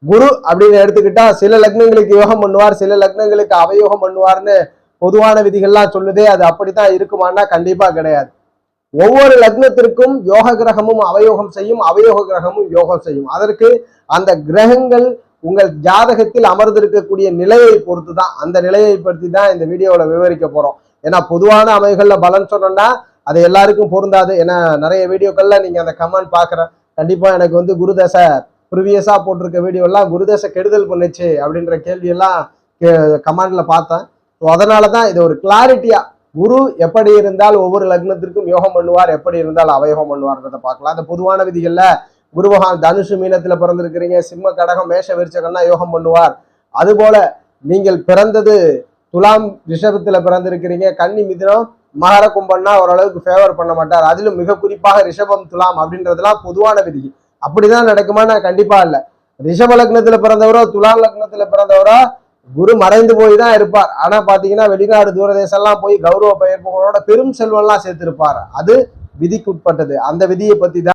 குரு அப்படின்னு எடுத்துக்கிட்டா சில லக்னங்களுக்கு யோகம் பண்ணுவார், சில லக்னங்களுக்கு அவயோகம் பண்ணுவார்னு பொதுவான விதிகள்லாம் சொல்லுதே, அது அப்படித்தான் இருக்குமான்னா கண்டிப்பா கிடையாது. ஒவ்வொரு லக்னத்திற்கும் யோக கிரகமும் அவயோகம் செய்யும், அவயோக கிரகமும் யோகம் செய்யும். அதற்கு அந்த கிரகங்கள் உங்கள் ஜாதகத்தில் அமர்ந்திருக்கக்கூடிய நிலையை பொறுத்து தான், அந்த நிலையை பற்றி தான் இந்த வீடியோவில் விவரிக்க போறோம். ஏன்னா பொதுவான அமைகள்ல பலன் சொன்னோம்னா அது எல்லாருக்கும் பொருந்தாது. ஏன்னா நிறைய வீடியோக்கள்ல நீங்க அந்த கமெண்ட் பாக்குற, கண்டிப்பா எனக்கு வந்து குருதசை ப்ரீவியஸா போட்டிருக்க வீடியோ எல்லாம் குருதசை கெடுதல் பண்ணுச்சு அப்படின்ற கேள்வியெல்லாம் கமெண்ட்ல பார்த்தேன். ஸோ அதனாலதான் இது ஒரு கிளாரிட்டியா, குரு எப்படி இருந்தால் ஒவ்வொரு லக்னத்திற்கும் யோகம் பண்ணுவார், எப்படி இருந்தால் அவயோகம் பண்ணுவார்ன்றதை பார்க்கலாம். அந்த பொதுவான விதிகள்ல குரு பகவான் தனுசு மீனத்துல பிறந்திருக்கிறீங்க, சிம்ம கடகம் மேஷ விருச்சகம்னா யோகம் பண்ணுவார். அதுபோல நீங்கள் பிறந்தது துலாம் ரிஷபத்துல பிறந்திருக்கிறீங்க, கன்னி மிதுனம் மகர கும்பம்னா ஓரளவுக்கு ஃபேவர் பண்ண மாட்டார். அதிலும் மிக குறிப்பாக ரிஷபம் துலாம் அப்படின்றதுலாம் பொதுவான விதி. அப்படிதான் நடக்குமானா கண்டிப்பா இல்ல. ரிஷப லக்னத்துல பிறந்தவரோ துலாம் லக்னத்துல பிறந்தவரோ குரு மறைந்து போய் தான் இருப்பார். ஆனா பாத்தீங்கன்னா வெளிநாடு தூரதேசம் எல்லாம் போய் கௌரவ பெயர் புகழோட பெரும் செல்வம் எல்லாம் சேர்த்திருப்பார். அது விதிக்குட்பட்டது. அந்த விதியை பத்தி தான்